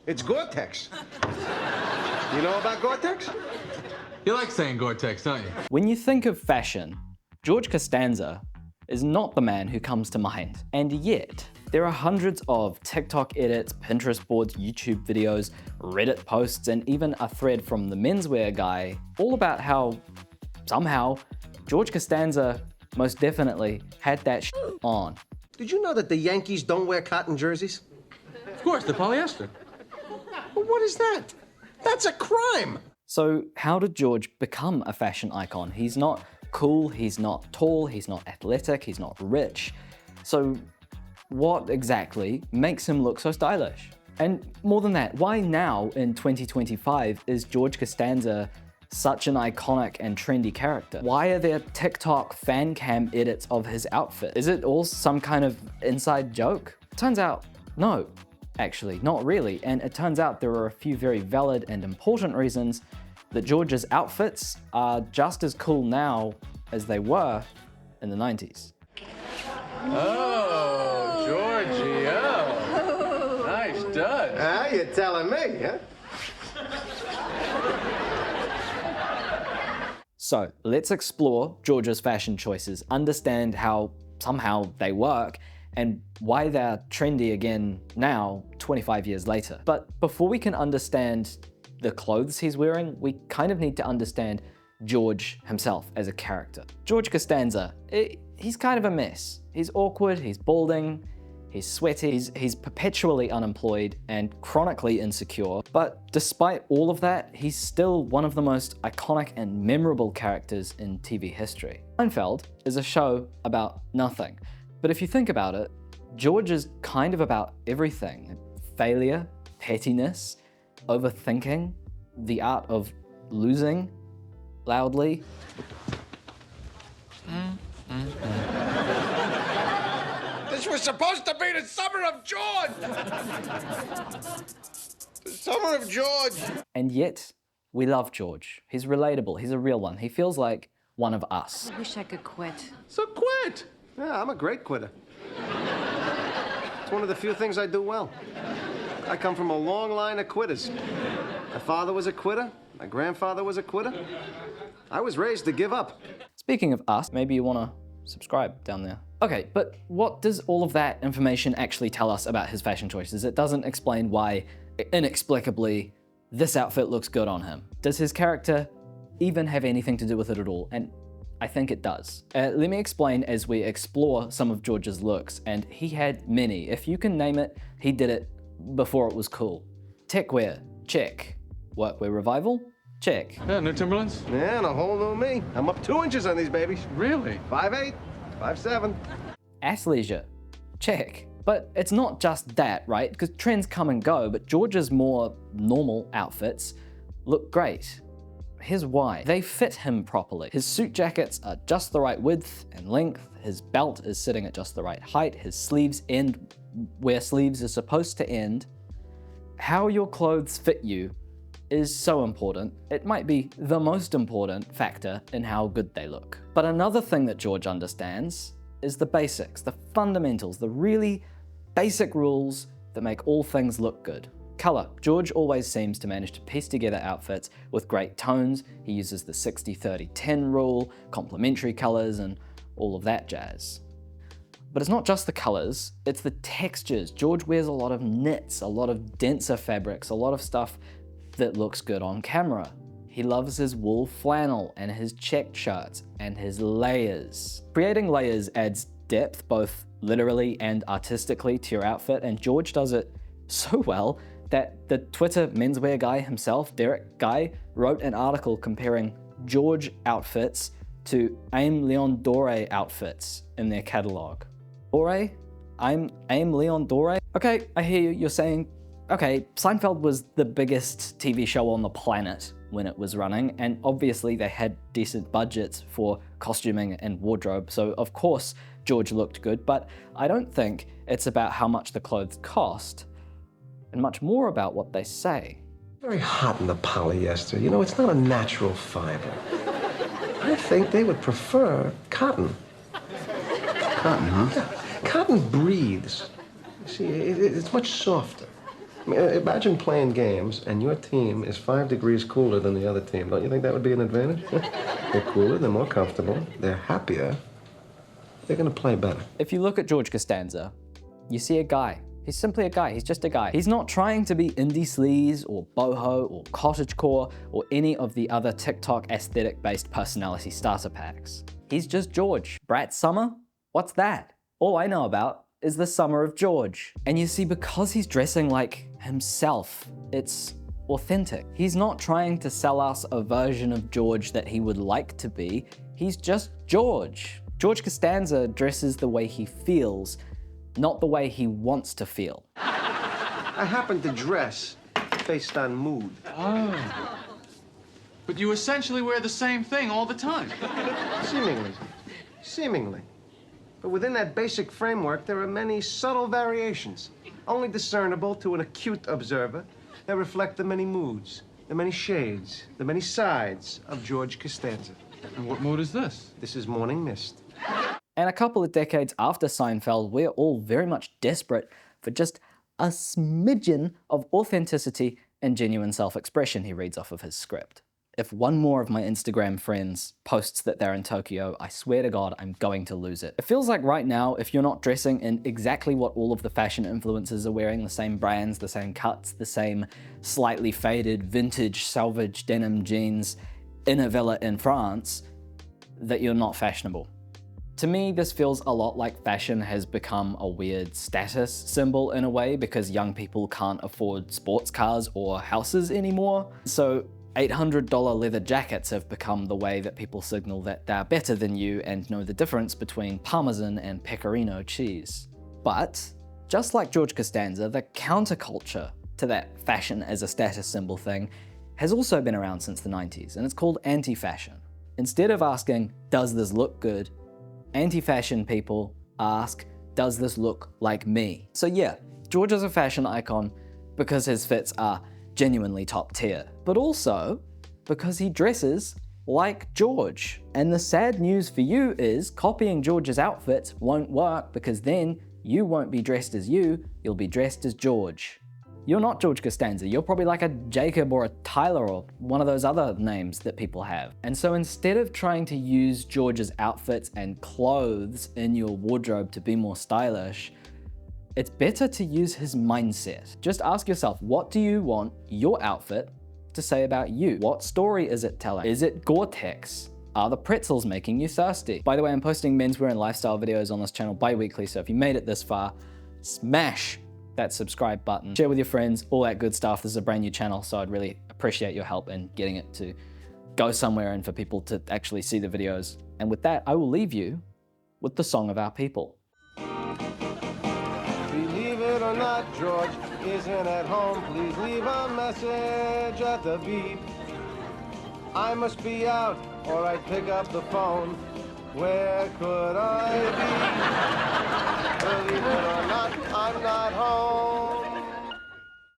It's Gore-Tex. You know about Gore-Tex? You like saying Gore-Tex, don't you? When you think of fashion, George Costanza is not the man who comes to mind. And yet, there are hundreds of TikTok edits, Pinterest boards, YouTube videos, Reddit posts, and even a thread from the menswear guy, all about how, somehow, George Costanza most definitely had that shit on. Did you know that the Yankees don't wear cotton jerseys? Of course, they're polyester. Well, what is that? That's a crime! So how did George become a fashion icon? He's not cool, he's not tall, he's not athletic, he's not rich. So what exactly makes him look so stylish? And more than that, why now in 2025 is George Costanza such an iconic and trendy character? Why are there TikTok fan cam edits of his outfit? Is it all some kind of inside joke? Turns out, no, actually, not really. And it turns out there are a few very valid and important reasons that George's outfits are just as cool now as they were in the 90s. Oh, Giorgio. Nice dud. Ah, you're telling me, huh? So let's explore George's fashion choices, understand how somehow they work, and why they're trendy again now, 25 years later. But before we can understand the clothes he's wearing, we kind of need to understand George himself as a character. George Costanza, he's kind of a mess. He's awkward, he's balding, he's sweaty, he's perpetually unemployed and chronically insecure. But despite all of that, he's still one of the most iconic and memorable characters in TV history. Seinfeld is a show about nothing. But if you think about it, George is kind of about everything. Failure, pettiness, overthinking, the art of losing loudly. This was supposed to be the summer of George! The summer of George! And yet, we love George. He's relatable, he's a real one. He feels like one of us. I wish I could quit. So quit! Yeah, I'm a great quitter. It's one of the few things I do well. I come from a long line of quitters. My father was a quitter. My grandfather was a quitter. I was raised to give up. Speaking of us, maybe you want to subscribe down there. Okay, but what does all of that information actually tell us about his fashion choices? It doesn't explain why, inexplicably, this outfit looks good on him. Does his character even have anything to do with it at all? And I think it does. Let me explain as we explore some of George's looks, and he had many. If you can name it, he did it before it was cool. Techwear, check. Workwear revival, check. Yeah, new Timberlands? Yeah, and a whole new me. I'm up 2 inches on these babies. Really? 5'8", 5'7". Athleisure, check. But it's not just that, right? Because trends come and go, but George's more normal outfits look great. Here's why. They fit him properly. His suit jackets are just the right width and length. His belt is sitting at just the right height. His sleeves end where sleeves are supposed to end. How your clothes fit you is so important. It might be the most important factor in how good they look. But another thing that George understands is the basics, the fundamentals, the really basic rules that make all things look good. Color. George always seems to manage to piece together outfits with great tones. He uses the 60-30-10 rule, complementary colors, and all of that jazz. But it's not just the colors, it's the textures. George wears a lot of knits, a lot of denser fabrics, a lot of stuff that looks good on camera. He loves his wool flannel and his checked shirts and his layers. Creating layers adds depth, both literally and artistically, to your outfit, and George does it so well that the Twitter menswear guy himself, Derek Guy, wrote an article comparing George outfits to Aim Leon Dore outfits in their catalog. Dore? Aim Leon Dore? Okay, I hear you. You're saying, okay, Seinfeld was the biggest TV show on the planet when it was running, and obviously they had decent budgets for costuming and wardrobe, so of course George looked good, but I don't think it's about how much the clothes cost, and much more about what they say. Very hot in the polyester. You know, it's not a natural fiber. I think they would prefer cotton. Cotton, huh? Yeah. Cotton breathes. You see, it's much softer. I mean, imagine playing games and your team is 5 degrees cooler than the other team. Don't you think that would be an advantage? They're cooler, they're more comfortable, they're happier. They're going to play better. If you look at George Costanza, you see a guy. He's simply a guy. He's just a guy. He's not trying to be indie sleaze or boho or cottagecore or any of the other TikTok aesthetic-based personality starter packs. He's just George. Brat Summer? What's that? All I know about is the summer of George. And you see, because he's dressing like himself, it's authentic. He's not trying to sell us a version of George that he would like to be. He's just George. George Costanza dresses the way he feels, not the way he wants to feel. I happen to dress based on mood. Oh. But you essentially wear the same thing all the time. Seemingly. Seemingly. But within that basic framework, there are many subtle variations, only discernible to an acute observer, that reflect the many moods, the many shades, the many sides of George Costanza. And what mood is this? This is Morning Mist. And a couple of decades after Seinfeld, we're all very much desperate for just a smidgen of authenticity and genuine self-expression, he reads off of his script. If one more of my Instagram friends posts that they're in Tokyo, I swear to God, I'm going to lose it. It feels like right now, if you're not dressing in exactly what all of the fashion influencers are wearing, the same brands, the same cuts, the same slightly faded, vintage, salvage denim jeans in a villa in France, that you're not fashionable. To me, this feels a lot like fashion has become a weird status symbol in a way, because young people can't afford sports cars or houses anymore. So $800 leather jackets have become the way that people signal that they're better than you and know the difference between Parmesan and Pecorino cheese. But just like George Costanza, the counterculture to that fashion as a status symbol thing has also been around since the 90s, and it's called anti-fashion. Instead of asking, does this look good? Anti-fashion people ask, does this look like me? So yeah, George is a fashion icon because his fits are genuinely top tier, but also because he dresses like George. And the sad news for you is copying George's outfits won't work, because then you won't be dressed as you'll be dressed as George. You're not George Costanza, you're probably like a Jacob or a Tyler or one of those other names that people have. And so instead of trying to use George's outfits and clothes in your wardrobe to be more stylish, it's better to use his mindset. Just ask yourself, what do you want your outfit to say about you? What story is it telling? Is it Gore-Tex? Are the pretzels making you thirsty? By the way, I'm posting menswear and lifestyle videos on this channel bi-weekly, so if you made it this far, smash that subscribe button. Share with your friends, all that good stuff. This is a brand new channel, so I'd really appreciate your help in getting it to go somewhere and for people to actually see the videos. And with that, I will leave you with the song of our people. Believe it or not, George isn't at home. Please leave a message at the beep. I must be out or I'd pick up the phone. Where could I be? Believe it or not, I'm not home.